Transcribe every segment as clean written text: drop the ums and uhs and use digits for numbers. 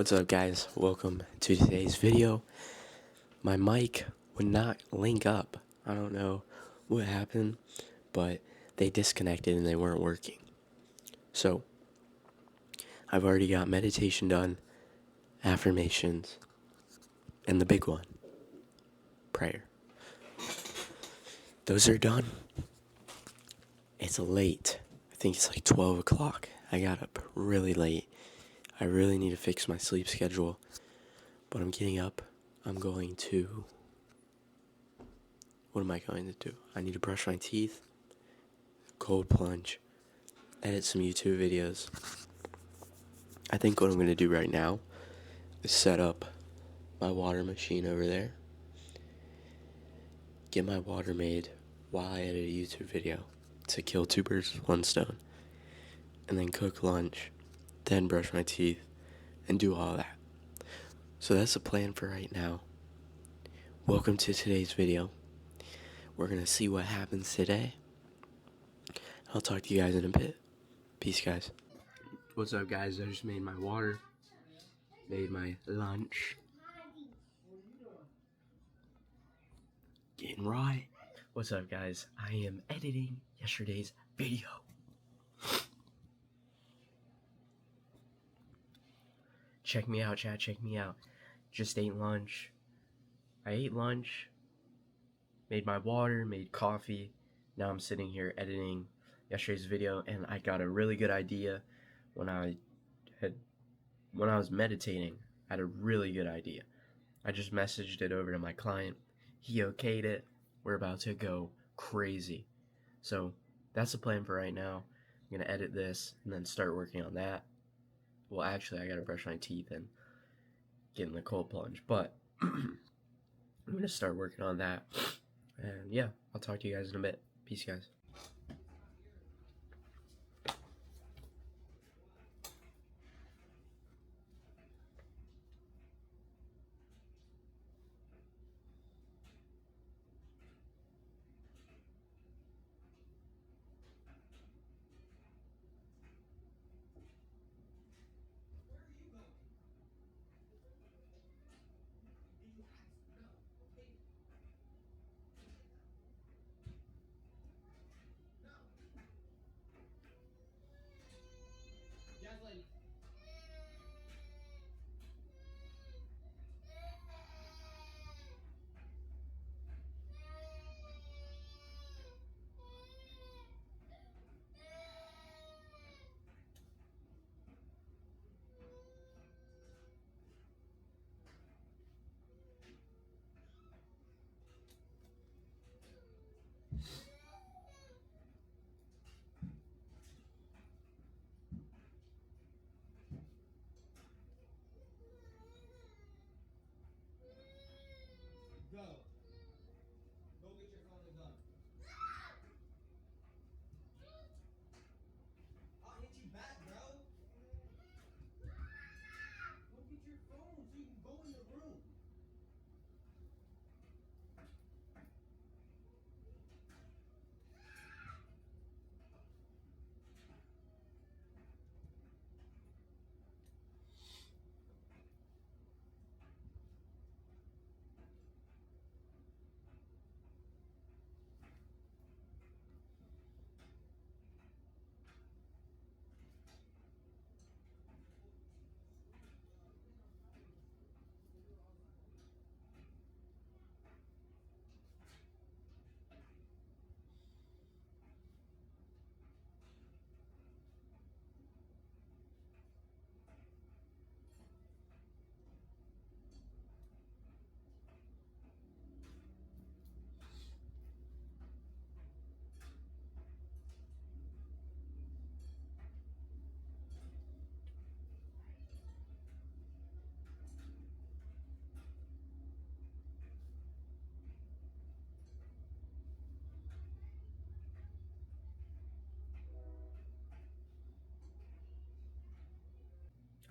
What's up, guys? Welcome to today's video. My mic would not link up. I don't know what happened, but they disconnected and they weren't working. So I've already got meditation done, affirmations, and the big one, prayer. Those are done. It's late. I think it's like 12 o'clock. I got up really late. I really need to fix my sleep schedule, but I'm getting up. I'm going to... What am I going to do? I need to brush my teeth, cold plunge, edit some YouTube videos. I think what I'm going to do right now is set up my water machine over there, get my water made while I edit a YouTube video to kill two birds with one stone, and then cook lunch, then brush my teeth, and do all that. So that's the plan for right now. Welcome to today's video. We're going to see what happens today. I'll talk to you guys in a bit. Peace, guys. What's up, guys? I just made my water, made my lunch. Getting right. What's up, guys? I am editing yesterday's video. Check me out, chat. Check me out. Just ate lunch. I ate lunch, made my water, made coffee. Now I'm sitting here editing yesterday's video, and I got a really good idea when I was meditating. I had a really good idea. I just messaged it over to my client. He okayed it. We're about to go crazy. So that's the plan for right now. I'm going to edit this and then start working on that. Well, actually, I got to brush my teeth and get in the cold plunge. But I'm going to start working on that. And yeah, I'll talk to you guys in a bit. Peace, guys. Go. Go get your phone and gun. I'll hit you back, bro. Go get your phone so you can go in the room.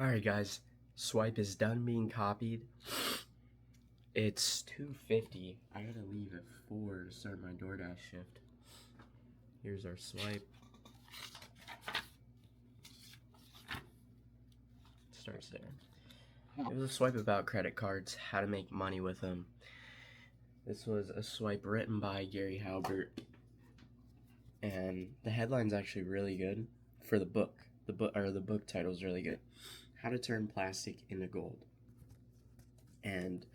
Alright, guys. Swipe is done being copied. It's 2:50. I gotta leave at 4 to start my DoorDash shift. Here's our swipe. Starts there. It was a swipe about credit cards, how to make money with them. This was a swipe written by Gary Halbert, and the headline's actually really good for the book. The book title's really good. How to Turn Plastic into Gold. And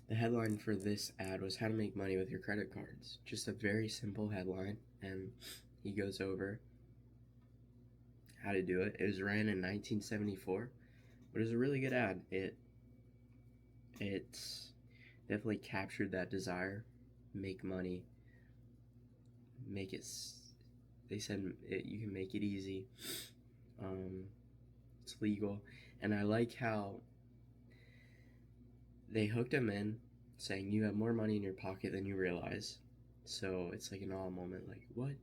the headline for this ad was how to make money with your credit cards. Just a very simple headline, and he goes over how to do it. It was ran in 1974, but it was a really good ad. It's definitely captured that desire, make money, make it. They said you can make it easy. It's legal, and I like how they hooked him in, saying you have more money in your pocket than you realize. So it's like an awe moment, like what?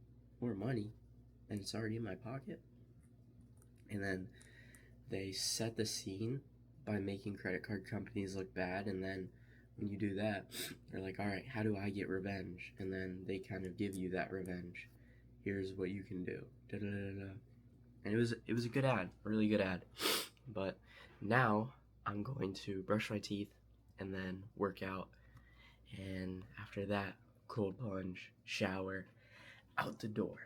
More money, and it's already in my pocket. And then they set the scene by making credit card companies look bad, and then when you do that, they're like, all right, how do I get revenge? And then they kind of give you that revenge. Here's what you can do. Da-da-da-da. And it was a good ad, a really good ad. But now I'm going to brush my teeth and then work out. And after that, cold plunge, shower, out the door.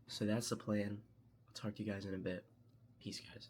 So that's the plan. I'll talk to you guys in a bit. Peace, guys.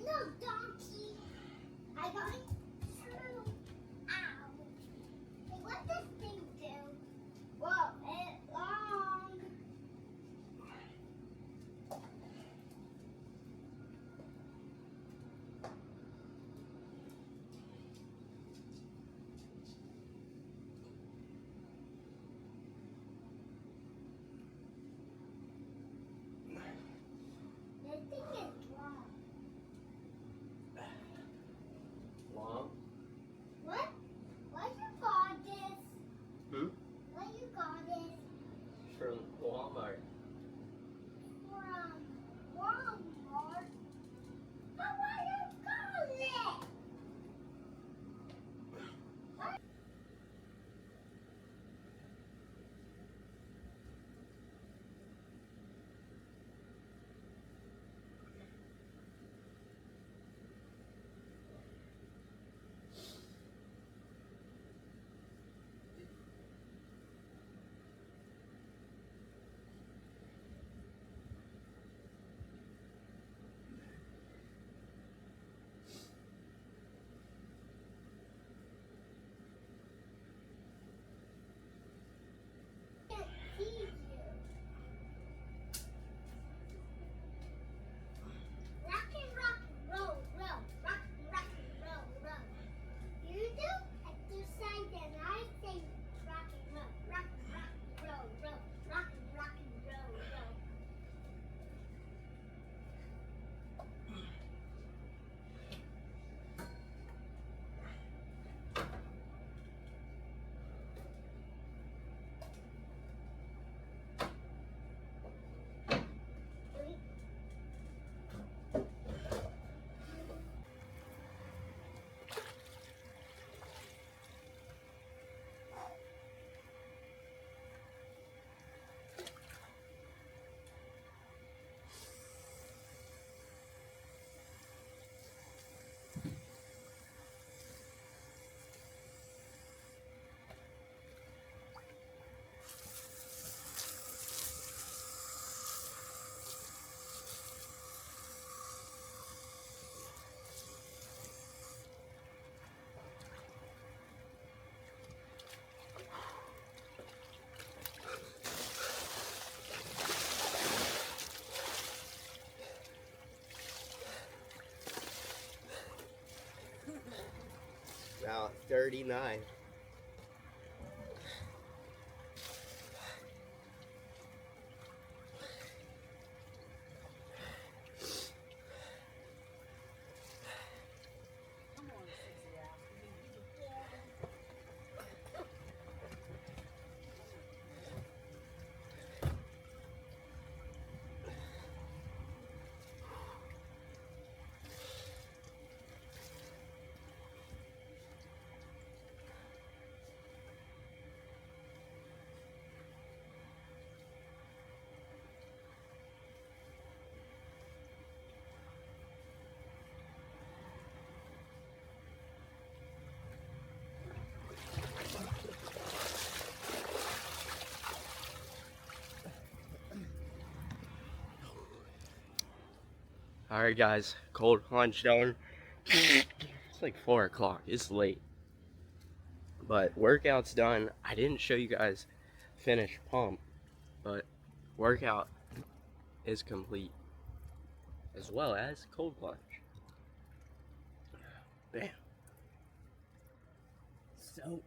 No, donkey. I got through. Ow. Hey, what does this thing do? Whoa, it's long. This thing is long. Long? What? Why you got this? Hmm? Why you got this From Walmart. from Walmart? But why you got it? I can't see you. Rock and roll, roll. Rock and roll. You do exercise and I say rock and roll. Rock and roll. Rock and roll. Now 39. Alright, guys, cold plunge done. It's like 4 o'clock. It's late. But workout's done. I didn't show you guys finish pump, but workout is complete, as well as cold plunge. Bam. So,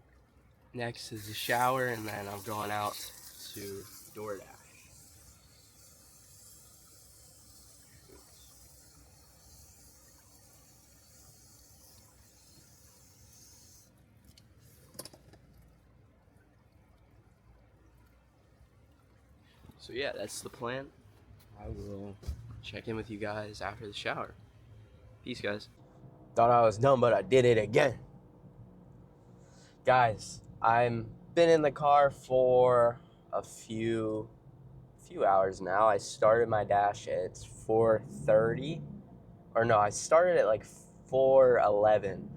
next is the shower, and then I'm going out to DoorDash. So yeah, that's the plan. I will check in with you guys after the shower. Peace, guys. Thought I was done, but I did it again. Guys, I'm been in the car for a few hours now. I started my dash at 4:30. Or no, I started at like 4:11.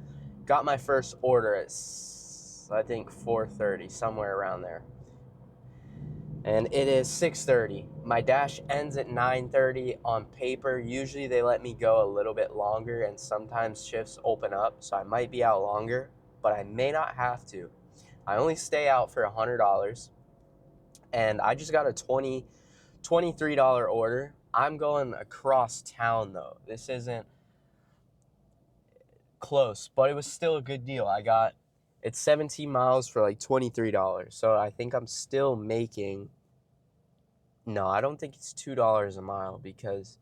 Got my first order at, I think, 4:30, somewhere around there. And it is 6:30. My dash ends at 9:30 on paper. Usually they let me go a little bit longer, and sometimes shifts open up, so I might be out longer, but I may not have to. I only stay out for $100, and I just got a $23 order. I'm going across town, though. This isn't close, but it was still a good deal. It's 17 miles for like $23. So I think I'm still making, no, I don't think it's $2 a mile, because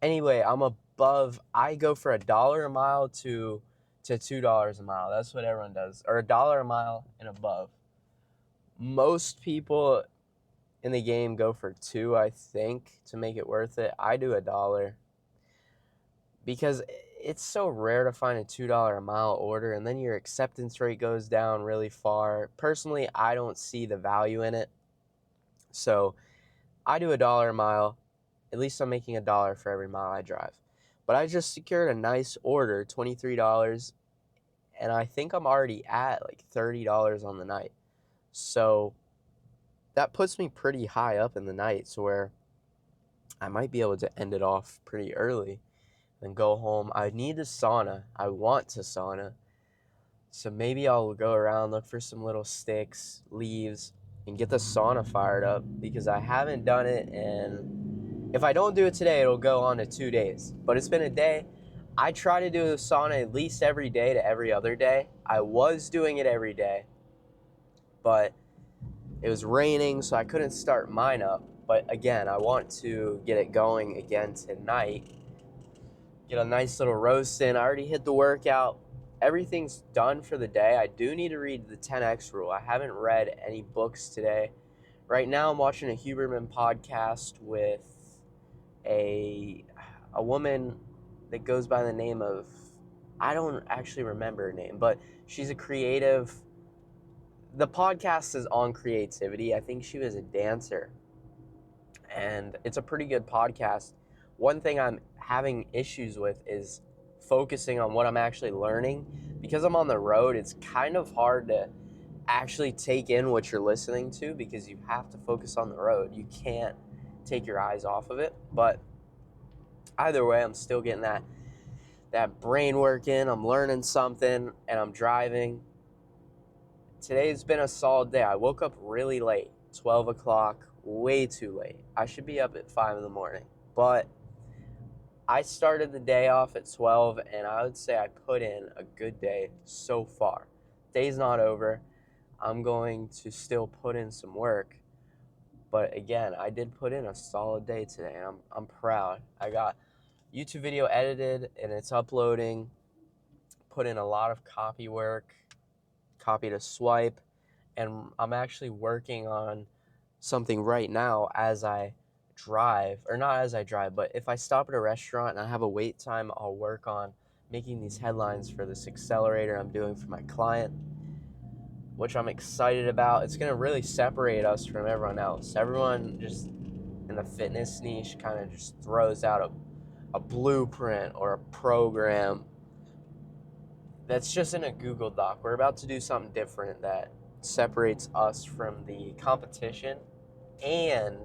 anyway, I go for $1 a mile to $2 a mile. That's what everyone does, or $1 a mile and above. Most people in the game go for $2, I think, to make it worth it. I do $1 because it's so rare to find a $2 a mile order, and then your acceptance rate goes down really far. Personally, I don't see the value in it. So I do $1 a mile. At least I'm making $1 for every mile I drive. But I just secured a nice order, $23, and I think I'm already at like $30 on the night. So that puts me pretty high up in the night, so where I might be able to end it off pretty early and go home. I need a sauna. I want to sauna. So maybe I'll go around, look for some little sticks, leaves, and get the sauna fired up, because I haven't done it, and if I don't do it today, it'll go on to 2 days. But it's been a day. I try to do the sauna at least every day to every other day. I was doing it every day, but it was raining, so I couldn't start mine up. But again, I want to get it going again tonight. Get a nice little roast in. I already hit the workout. Everything's done for the day. I do need to read the 10X rule. I haven't read any books today. Right now I'm watching a Huberman podcast with a woman that goes by the name of, I don't actually remember her name, but she's a creative. The podcast is on creativity. I think she was a dancer, and it's a pretty good podcast. One thing I'm having issues with is focusing on what I'm actually learning. Because I'm on the road, it's kind of hard to actually take in what you're listening to, because you have to focus on the road. You can't take your eyes off of it. But either way, I'm still getting that brain work in. I'm learning something, and I'm driving. Today's been a solid day. I woke up really late, 12 o'clock, way too late. I should be up at 5 in the morning. But I started the day off at 12, and I would say I put in a good day so far. Day's not over. I'm going to still put in some work. But again, I did put in a solid day today, and I'm proud. I got YouTube video edited, and it's uploading. Put in a lot of copy work, copy to swipe, and I'm actually working on something right now as I drive, or not as I drive, but if I stop at a restaurant and I have a wait time, I'll work on making these headlines for this accelerator I'm doing for my client, which I'm excited about. It's going to really separate us from everyone else. Everyone just in the fitness niche kind of just throws out a blueprint or a program that's just in a Google Doc. We're about to do something different that separates us from the competition, and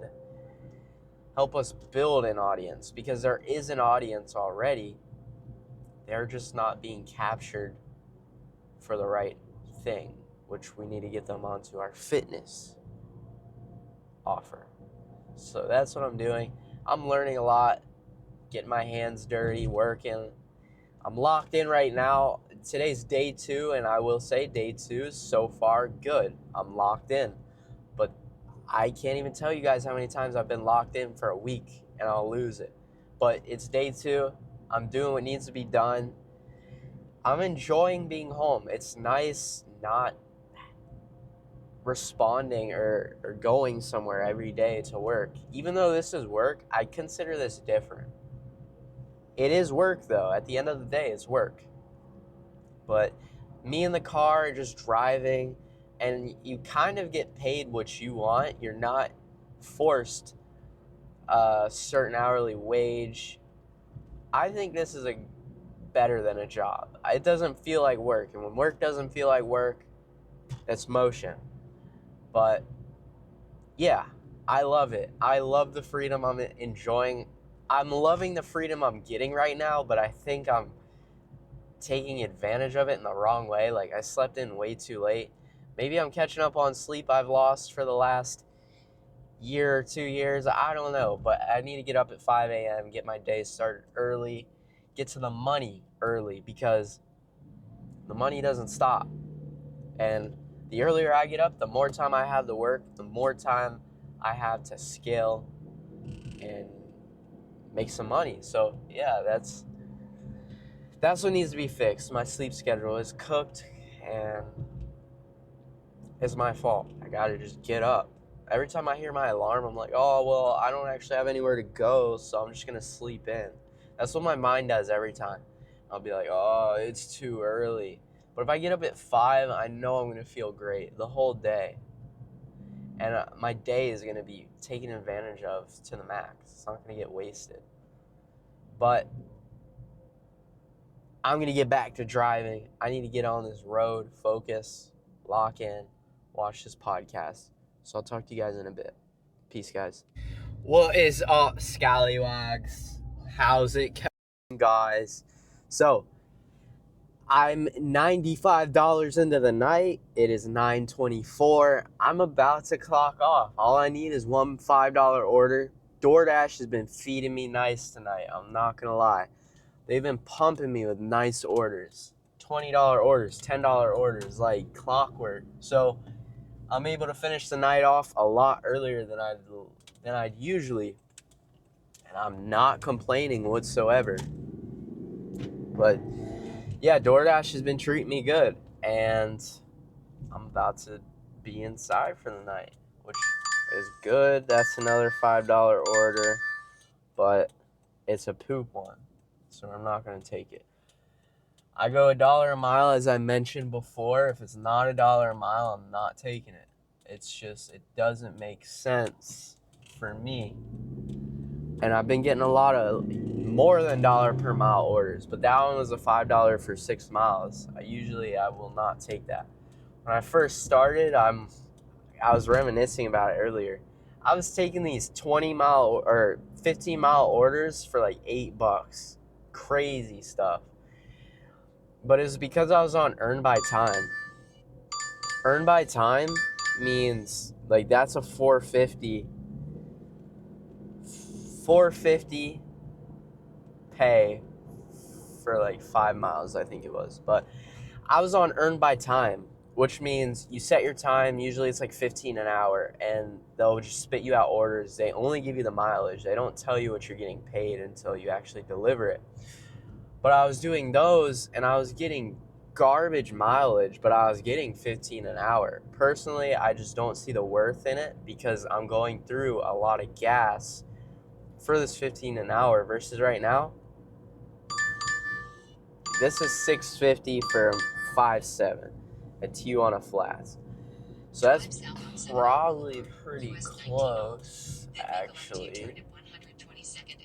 help us build an audience, because there is an audience already. They're just not being captured for the right thing, which we need to get them onto our fitness offer. So that's what I'm doing. I'm learning a lot, getting my hands dirty, working. I'm locked in right now. Today's day 2, and I will say day 2 is so far good. I'm locked in. But I can't even tell you guys how many times I've been locked in for a week and I'll lose it. But it's day 2. I'm doing what needs to be done. I'm enjoying being home. It's nice not responding or going somewhere every day to work. Even though this is work, I consider this different. It is work, though. At the end of the day, it's work. But me in the car, just driving, and you kind of get paid what you want. You're not forced a certain hourly wage. I think this is better than a job. It doesn't feel like work. And when work doesn't feel like work, that's motion. But yeah, I love it. I love the freedom I'm enjoying. I'm loving the freedom I'm getting right now, but I think I'm taking advantage of it in the wrong way. Like, I slept in way too late. Maybe I'm catching up on sleep I've lost for the last year or 2 years. I don't know, but I need to get up at 5 a.m., get my day started early, get to the money early, because the money doesn't stop. And the earlier I get up, the more time I have to work, the more time I have to scale and make some money. So yeah, that's what needs to be fixed. My sleep schedule is cooked, and it's my fault. I gotta just get up. Every time I hear my alarm, I'm like, oh, well, I don't actually have anywhere to go, so I'm just gonna sleep in. That's what my mind does every time. I'll be like, oh, it's too early. But if I get up at 5, I know I'm gonna feel great the whole day. And my day is gonna be taken advantage of to the max. It's not gonna get wasted. But I'm going to get back to driving. I need to get on this road, focus, lock in, watch this podcast. So I'll talk to you guys in a bit. Peace, guys. What is up, Scallywags? How's it going, guys? So, I'm $95 into the night. It is 9:24. I'm about to clock off. All I need is one $5 order. DoorDash has been feeding me nice tonight. I'm not going to lie. They've been pumping me with nice orders. $20 orders, $10 orders, like clockwork. So I'm able to finish the night off a lot earlier than I'd usually. And I'm not complaining whatsoever. But yeah, DoorDash has been treating me good. And I'm about to be inside for the night, which is good. That's another $5 order. But it's a poop one. So I'm not going to take it. I go $1 a mile, as I mentioned before. If it's not $1 a mile, I'm not taking it. It's just, it doesn't make sense for me. And I've been getting a lot of more than $1 per mile orders, but that one was a $5 for 6 miles. I will not take that. When I first started, I was reminiscing about it earlier. I was taking these 20-mile or 15-mile orders for like $8. Crazy stuff. But it's because I was on Earn by Time. Earn by Time means, like, that's a $4.50 pay for like 5 miles, I think it was. But I was on Earn by Time, which means you set your time. Usually it's like 15 an hour, and they'll just spit you out orders. They only give you the mileage. They don't tell you what you're getting paid until you actually deliver it. But I was doing those, and I was getting garbage mileage, but I was getting 15 an hour. Personally, I just don't see the worth in it, because I'm going through a lot of gas for this 15 an hour versus right now. This is $6.50 for 5.7 at Tijuana Flats. So that's probably pretty close, actually.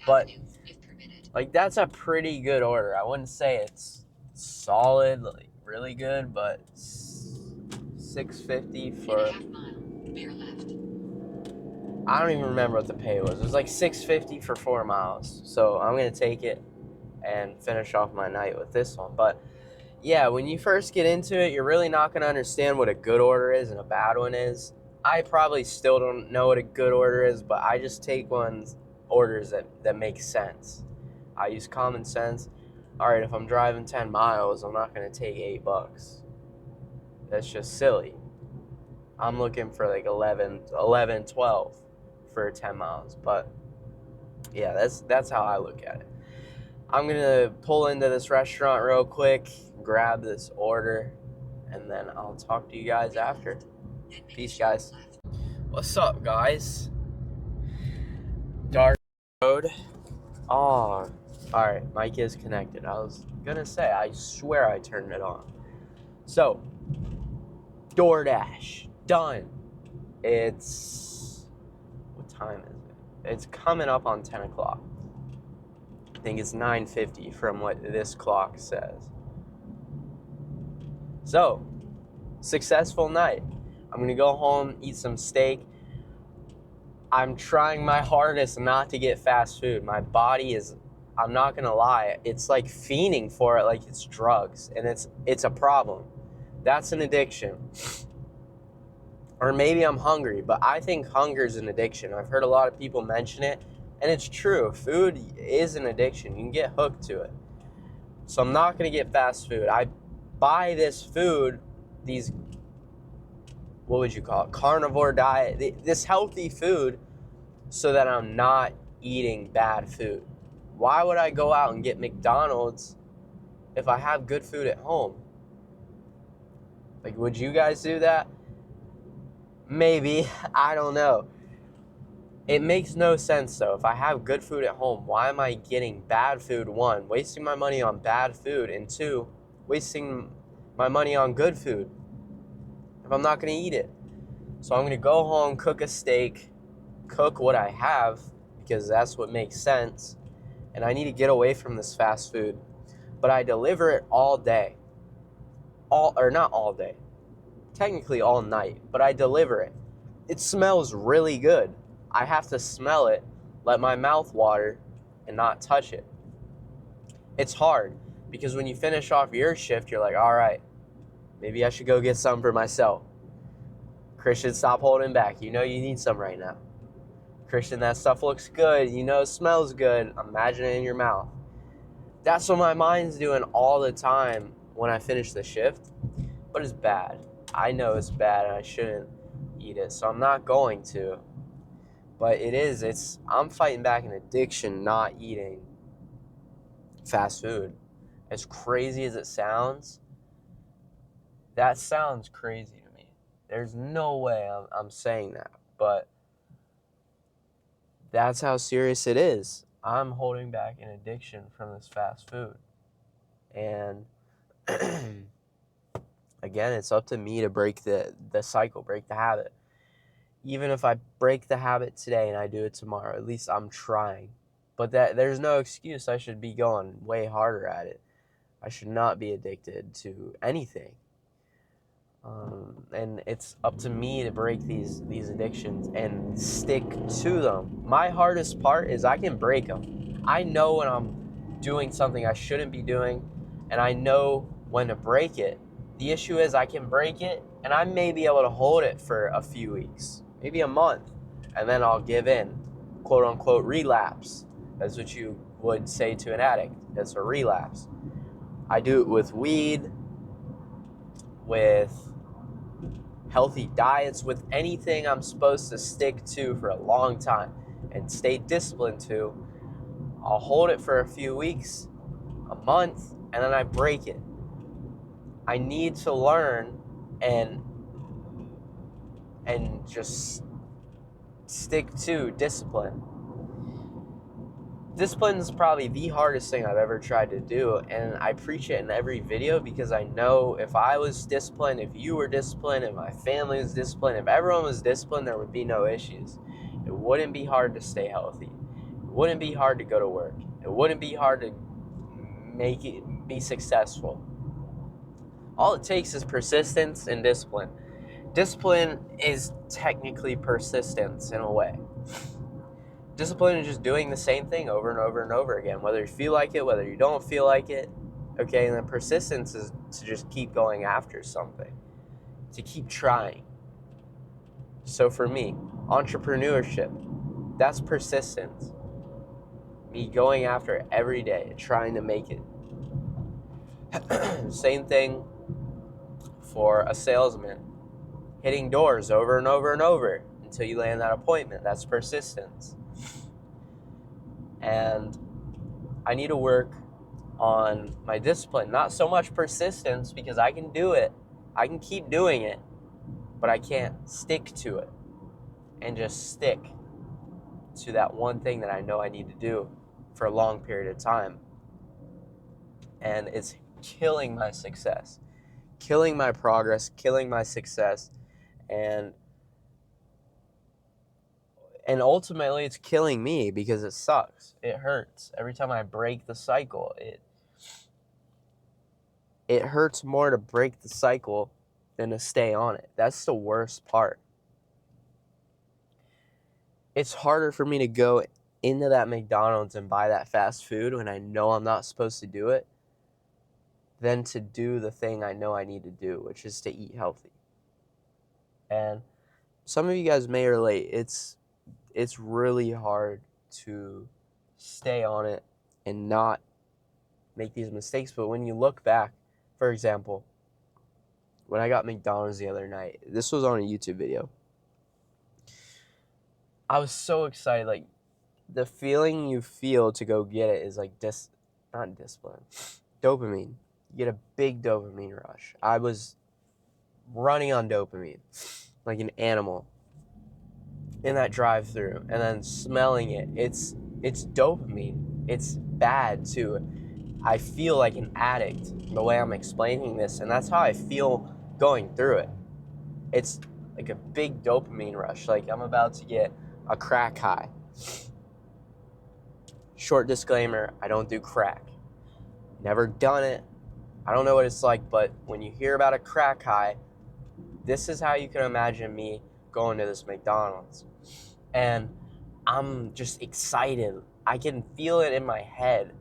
But, like, that's a pretty good order. I wouldn't say it's solid, like, really good, but $6.50 for I don't even remember what the pay was. It was like $6.50 for 4 miles. So I'm going to take it and finish off my night with this one. But yeah, when you first get into it, you're really not going to understand what a good order is and a bad one is. I probably still don't know what a good order is, but I just take orders that make sense. I use common sense. All right, if I'm driving 10 miles, I'm not going to take $8. That's just silly. I'm looking for like 11, 12 for 10 miles. But yeah, that's how I look at it. I'm going to pull into this restaurant real quick, grab this order, and then I'll talk to you guys after. Peace, guys. What's up, guys? Dark road. Oh, alright, mic is connected. I was gonna say, I swear I turned it on. So, DoorDash, done. It's, what time is it? It's coming up on 10 o'clock. I think it's 9:50 from what this clock says. So, successful night. I'm gonna go home, eat some steak. I'm trying my hardest not to get fast food. My body is, I'm not gonna lie, it's like fiending for it like it's drugs, and it's a problem. That's an addiction. Or maybe I'm hungry, but I think hunger is an addiction. I've heard a lot of people mention it, and it's true. Food is an addiction. You can get hooked to it. So I'm not gonna get fast food. I buy this food, these, what would you call it, carnivore diet, this healthy food, so that I'm not eating bad food. Why would I go out and get McDonald's if I have good food at home? Like, would you guys do that? Maybe. I don't know. It makes no sense, though. If I have good food at home, why am I getting bad food? One, wasting my money on bad food, and two, wasting my money on good food if I'm not going to eat it. So I'm going to go home, cook a steak, cook what I have, because that's what makes sense. And I need to get away from this fast food. But I deliver it all day. Not all day. Technically all night. But I deliver it. It smells really good. I have to smell it, let my mouth water, and not touch it. It's hard. Because when you finish off your shift, you're like, all right, maybe I should go get some for myself. Christian, stop holding back. You know you need some right now. Christian, that stuff looks good. You know it smells good. Imagine it in your mouth. That's what my mind's doing all the time when I finish the shift. But it's bad. I know it's bad and I shouldn't eat it. So I'm not going to. But I'm fighting back an addiction not eating fast food. As crazy as it sounds, that sounds crazy to me. There's no way I'm saying that, but that's how serious it is. I'm holding back an addiction from this fast food. And again, it's up to me to break the cycle, break the habit. Even if I break the habit today and I do it tomorrow, at least I'm trying. But there's no excuse. I should be going way harder at it. I should not be addicted to anything. And it's up to me to break these addictions and stick to them. My hardest part is I can break them. I know when I'm doing something I shouldn't be doing, and I know when to break it. The issue is I can break it, and I may be able to hold it for a few weeks, maybe a month, and then I'll give in, quote unquote, relapse. That's what you would say to an addict. That's a relapse. I do it with weed, with healthy diets, with anything I'm supposed to stick to for a long time and stay disciplined to. I'll hold it for a few weeks, a month, and then I break it. I need to learn and just stick to discipline. Discipline is probably the hardest thing I've ever tried to do, and I preach it in every video because I know if I was disciplined, if you were disciplined, if my family was disciplined, if everyone was disciplined, there would be no issues. It wouldn't be hard to stay healthy. It wouldn't be hard to go to work. It wouldn't be hard to make it be successful. All it takes is persistence and discipline. Discipline is technically persistence in a way. Discipline is just doing the same thing over and over and over again, whether you feel like it, whether you don't feel like it. Okay, and then persistence is to just keep going after something, to keep trying. So for me, entrepreneurship, that's persistence. Me going after it every day, trying to make it. Same thing for a salesman. Hitting doors over and over and over until you land that appointment. That's persistence. And I need to work on my discipline. Not so much persistence, because I can do it. I can keep doing it. But I can't stick to it. And just stick to that one thing that I know I need to do for a long period of time. And it's killing my success. Killing my progress. Killing my success. And ultimately it's killing me because it sucks. It hurts. Every time I break the cycle, it hurts more to break the cycle than to stay on it. That's the worst part. It's harder for me to go into that McDonald's and buy that fast food when I know I'm not supposed to do it than to do the thing I know I need to do, which is to eat healthy. And some of you guys may relate. It's really hard to stay on it and not make these mistakes. But when you look back, for example, when I got McDonald's the other night, this was on a YouTube video. I was so excited. Like, the feeling you feel to go get it is like not discipline, dopamine. You get a big dopamine rush. I was running on dopamine like an animal in that drive-thru, and then smelling it. It's dopamine. It's bad too. I feel like an addict the way I'm explaining this, and that's how I feel going through it. It's like a big dopamine rush, like I'm about to get a crack high. Short disclaimer, I don't do crack. Never done it. I don't know what it's like, but when you hear about a crack high, this is how you can imagine me going to this McDonald's. And I'm just excited. I can feel it in my head.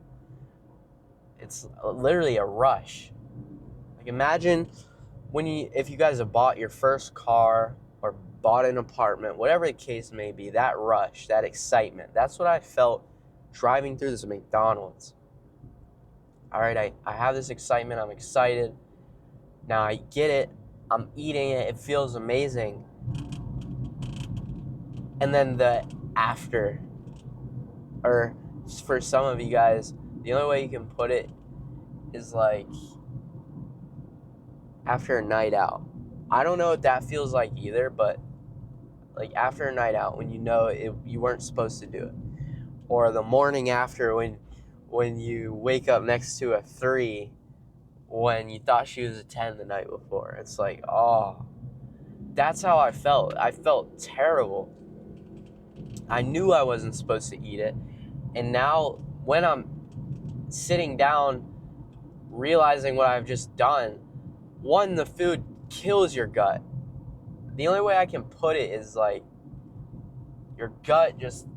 It's literally a rush. Like, imagine if you guys have bought your first car or bought an apartment, whatever the case may be, that rush, that excitement, that's what I felt driving through this McDonald's. All right, I have this excitement. I'm excited. Now I get it. I'm eating it. It feels amazing. And then the after, or for some of you guys, the only way you can put it is like after a night out. I don't know what that feels like either, but like after a night out when you know you weren't supposed to do it. Or the morning after when you wake up next to a 3 when you thought she was a 10 the night before. It's like, oh, that's how I felt. I felt terrible. I knew I wasn't supposed to eat it. And now when I'm sitting down, realizing what I've just done, one, the food kills your gut. The only way I can put it is like your gut just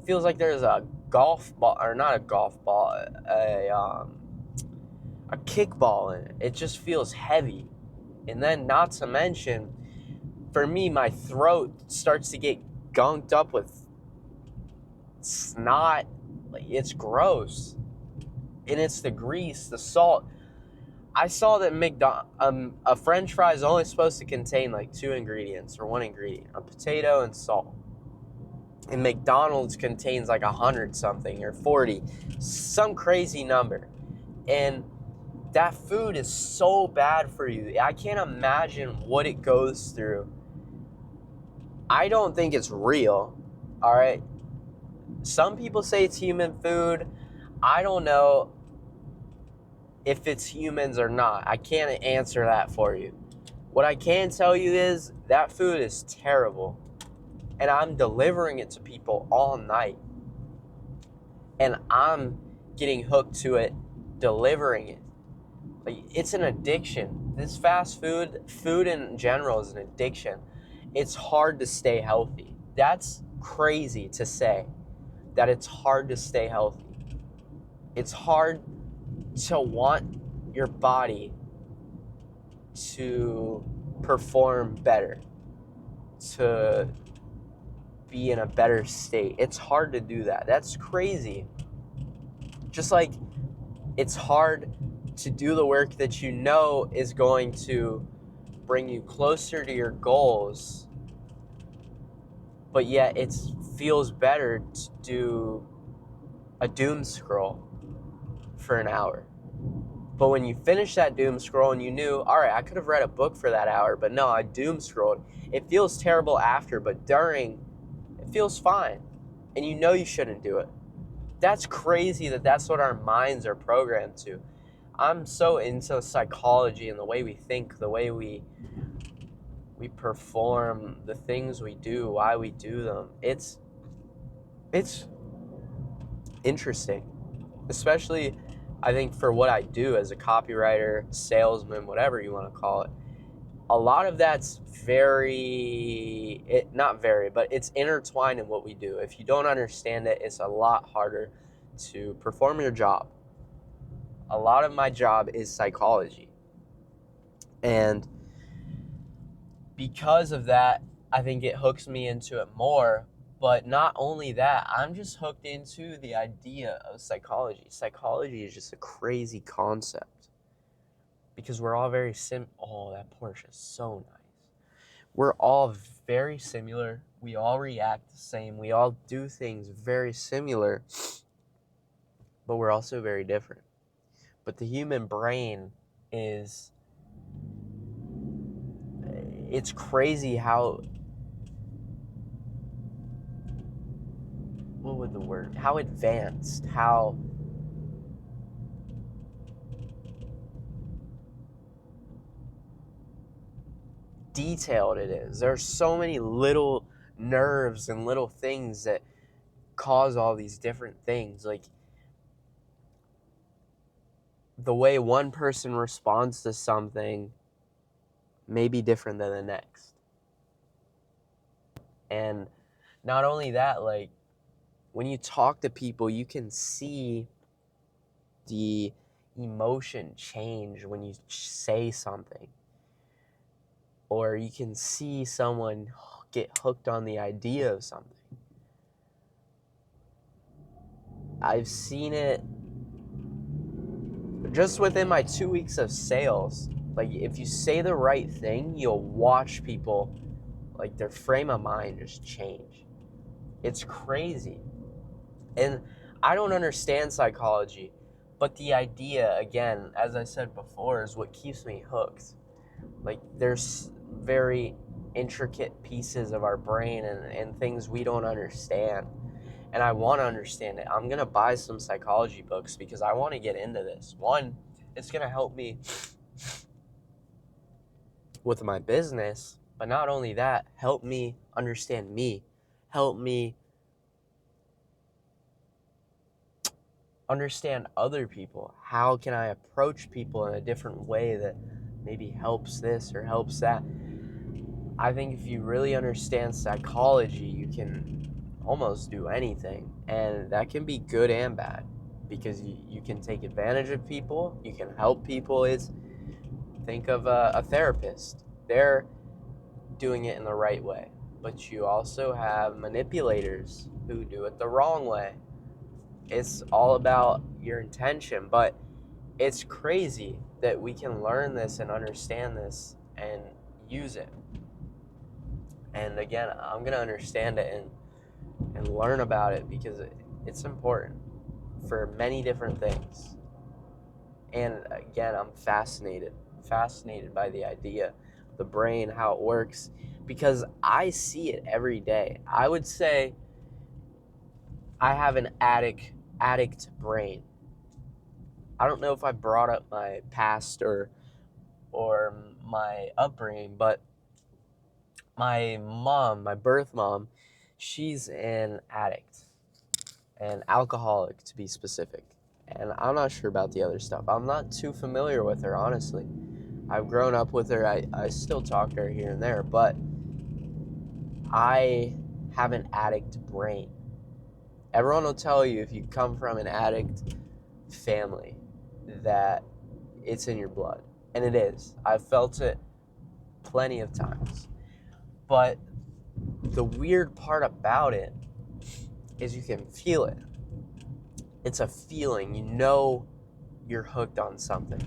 feels like there's a golf ball, or not a golf ball, a kickball in it. It just feels heavy. And then, not to mention, for me, my throat starts to get gunked up with snot. Like, it's gross. And it's the grease, the salt. I saw that a French fry is only supposed to contain like 2 ingredients, or 1 ingredient, a potato and salt. And McDonald's contains like 100 something or 40, some crazy number. And that food is so bad for you. I can't imagine what it goes through. I don't think it's real, all right? Some people say it's human food. I don't know if it's humans or not. I can't answer that for you. What I can tell you is that food is terrible. And I'm delivering it to people all night. And I'm getting hooked to it, delivering it. Like, it's an addiction. This fast food in general is an addiction. It's hard to stay healthy. That's crazy to say, that it's hard to stay healthy. It's hard to want your body to perform better, to be in a better state. It's hard to do that. That's crazy. Just like it's hard to do the work that you know is going to bring you closer to your goals, but yet it feels better to do a doom scroll for an hour. But when you finish that doom scroll and you knew, all right, I could have read a book for that hour, but no, I doom scrolled. It feels terrible after, but during, it feels fine. And you know you shouldn't do it. That's crazy that that's what our minds are programmed to. I'm so into psychology and the way we think, the way we perform, the things we do, why we do them. It's interesting, especially I think for what I do as a copywriter, salesman, whatever you want to call it. A lot of that's but it's intertwined in what we do. If you don't understand it, it's a lot harder to perform your job. A lot of my job is psychology. And because of that, I think it hooks me into it more. But not only that, I'm just hooked into the idea of psychology. Psychology is just a crazy concept. Because we're all very oh, that Porsche is so nice. We're all very similar. We all react the same. We all do things very similar. But we're also very different. But the human brain is... It's crazy how... What would the word? How advanced, how... detailed it is. There's so many little nerves and little things that cause all these different things. Like, the way one person responds to something may be different than the next. And not only that, like, when you talk to people, you can see the emotion change when you say something. Or you can see someone get hooked on the idea of something. I've seen it just within my 2 weeks of sales. Like, if you say the right thing, you'll watch people, like, their frame of mind just change. It's crazy. And I don't understand psychology, but the idea, again, as I said before, is what keeps me hooked. Like, there's very intricate pieces of our brain and things we don't understand. And I want to understand it. I'm going to buy some psychology books because I want to get into this. One, it's going to help me with my business, but not only that, help me understand me. Help me understand other people. How can I approach people in a different way that maybe helps this or helps that? I think if you really understand psychology, you can almost do anything. And that can be good and bad because you can take advantage of people. You can help people. Think of a therapist. They're doing it in the right way. But you also have manipulators who do it the wrong way. It's all about your intention. But it's crazy that we can learn this and understand this and use it. And again, I'm going to understand it and learn about it because it's important for many different things. And again, I'm fascinated by the idea, the brain, how it works, because I see it every day. I would say I have an addict brain. I don't know if I brought up my past or my upbringing, but my mom, my birth mom, she's an addict, an alcoholic to be specific. And I'm not sure about the other stuff. I'm not too familiar with her, honestly. I've grown up with her. I still talk to her here and there, but I have an addict brain. Everyone will tell you if you come from an addict family that it's in your blood. And it is. I've felt it plenty of times. But the weird part about it is you can feel it. It's a feeling. You know you're hooked on something.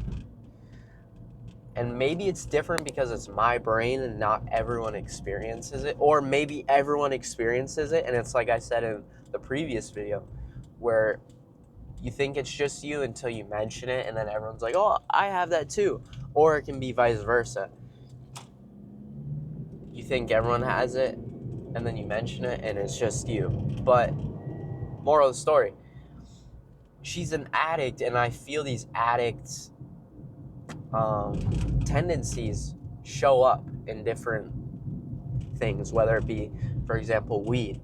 And maybe it's different because it's my brain and not everyone experiences it. Or maybe everyone experiences it and it's like I said in the previous video, where you think it's just you until you mention it and then everyone's like, oh, I have that too. Or it can be vice versa. You think everyone has it and then you mention it and it's just you. But moral of the story, she's an addict and I feel these addicts tendencies show up in different things, whether it be, for example, weed.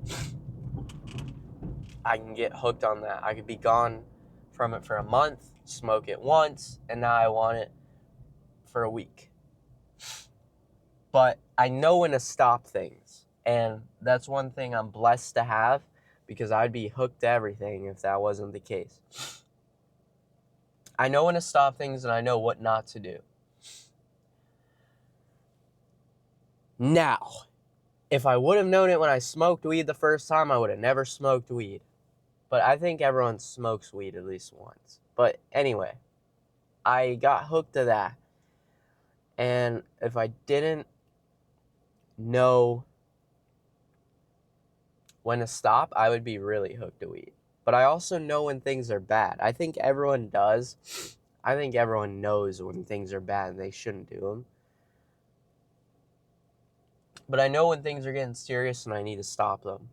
I can get hooked on that. I could be gone from it for a month, smoke it once, and now I want it for a week. But I know when to stop things, and that's one thing I'm blessed to have, because I'd be hooked to everything if that wasn't the case. I know when to stop things, and I know what not to do. Now, if I would have known it when I smoked weed the first time, I would have never smoked weed. But I think everyone smokes weed at least once. But anyway, I got hooked to that. And if I didn't know when to stop, I would be really hooked to weed. But I also know when things are bad. I think everyone does. I think everyone knows when things are bad and they shouldn't do them. But I know when things are getting serious and I need to stop them.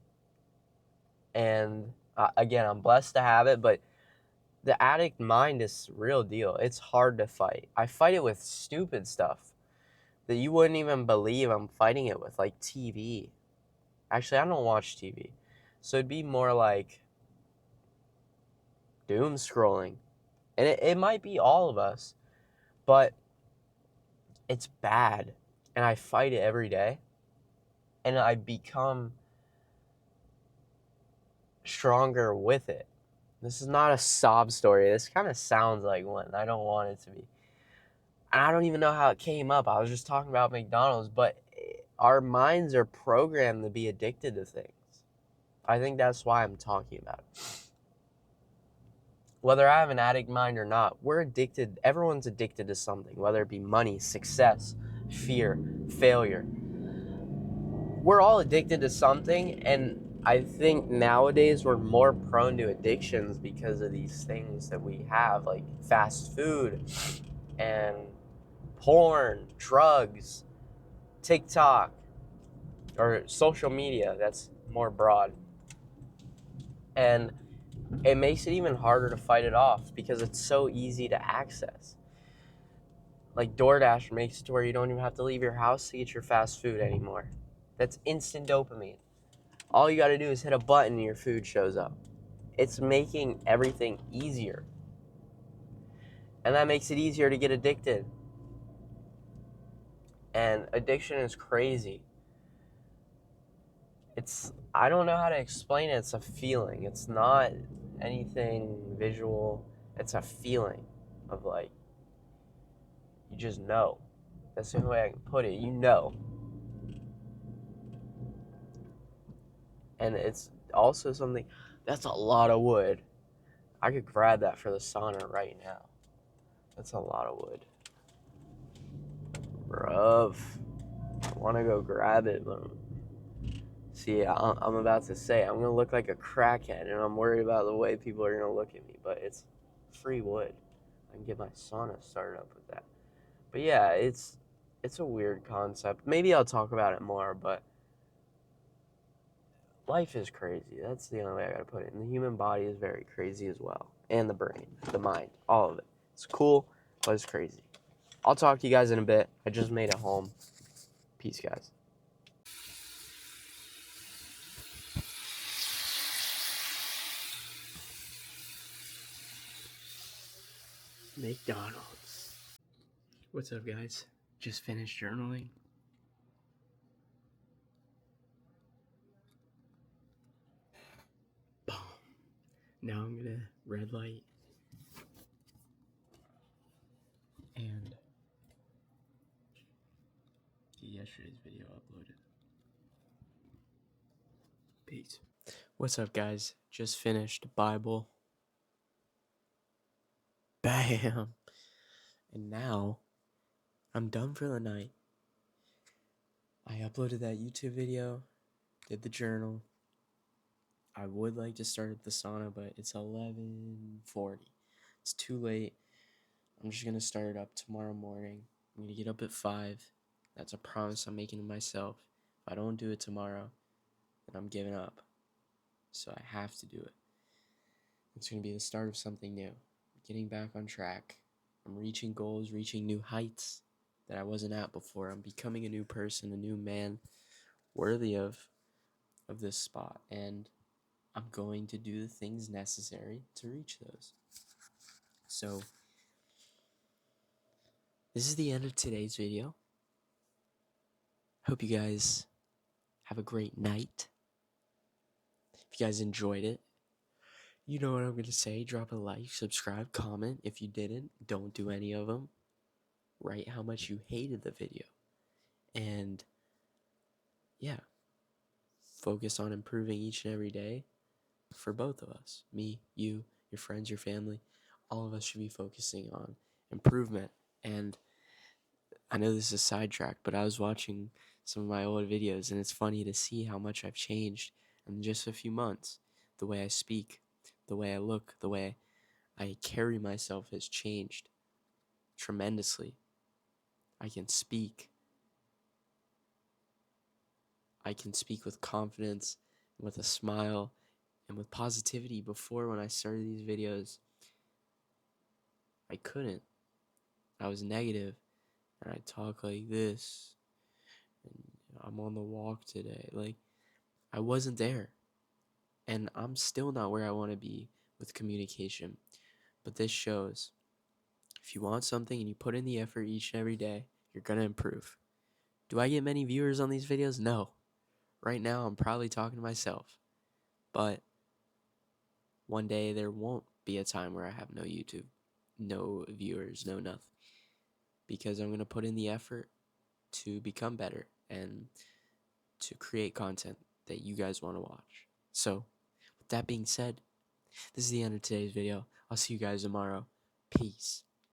And again, I'm blessed to have it, but the addict mind is real deal. It's hard to fight. I fight it with stupid stuff that you wouldn't even believe I'm fighting it with, like TV. Actually, I don't watch TV. So it'd be more like doom scrolling. And it might be all of us, but it's bad. And I fight it every day. And I become stronger with it. This is not a sob story. This kind of sounds like one. I don't want it to be. And I don't even know how it came up. I was just talking about McDonald's, but our minds are programmed to be addicted to things. I think that's why I'm talking about it. Whether I have an addict mind or not, we're addicted. Everyone's addicted to something, whether it be money, success, fear, failure. We're all addicted to something, and I think nowadays we're more prone to addictions because of these things that we have, like fast food and porn, drugs, TikTok, or social media. That's more broad. And it makes it even harder to fight it off because it's so easy to access. Like DoorDash makes it to where you don't even have to leave your house to get your fast food anymore. That's instant dopamine. All you got to do is hit a button and your food shows up. It's making everything easier. And that makes it easier to get addicted. And addiction is crazy. I don't know how to explain it. It's a feeling. It's not anything visual. It's a feeling of like, you just know. That's the only way I can put it. You know. And it's also something, that's a lot of wood. I could grab that for the sauna right now. That's a lot of wood. Bruv. I want to go grab it, but see, I'm about to say, I'm going to look like a crackhead, and I'm worried about the way people are going to look at me, but it's free wood. I can get my sauna started up with that. But yeah, it's a weird concept. Maybe I'll talk about it more, but life is crazy. That's the only way I gotta put it. And the human body is very crazy as well. And the brain, the mind, all of it. It's cool, but it's crazy. I'll talk to you guys in a bit. I just made it home. Peace, guys. McDonald's. What's up, guys? Just finished journaling. Boom. Now I'm gonna red light and get yesterday's video uploaded. Peace. What's up, guys? Just finished Bible. Bam! And now I'm done for the night. I uploaded that YouTube video, did the journal. I would like to start at the sauna, but it's 11:40. It's too late. I'm just gonna start it up tomorrow morning. I'm gonna get up at 5. That's a promise I'm making to myself. If I don't do it tomorrow, then I'm giving up. So I have to do it. It's gonna be the start of something new. Getting back on track. I'm reaching goals, reaching new heights that I wasn't at before. I'm becoming a new person, a new man, worthy of this spot, and I'm going to do the things necessary to reach those. So this is the end of today's video. Hope you guys have a great night. If you guys enjoyed it, you know what I'm going to say. Drop a like, subscribe, comment. If you didn't, don't do any of them. Write how much you hated the video. And yeah, focus on improving each and every day for both of us. Me, you, your friends, your family. All of us should be focusing on improvement. And I know this is sidetracked, but I was watching some of my old videos, and it's funny to see how much I've changed in just a few months. The way I speak, the way I look, the way I carry myself has changed tremendously. I can speak with confidence, with a smile, and with positivity. Before, when I started these videos, I couldn't. I was negative, and I talk like this, and I'm on the walk today. Like, I wasn't there, and I'm still not where I want to be with communication. But this shows, if you want something and you put in the effort each and every day, you're gonna improve. Do I get many viewers on these videos? No. Right now, I'm probably talking to myself. But one day, there won't be a time where I have no YouTube, no viewers, no nothing. Because I'm going to put in the effort to become better and to create content that you guys want to watch. So, with that being said, this is the end of today's video. I'll see you guys tomorrow. Peace.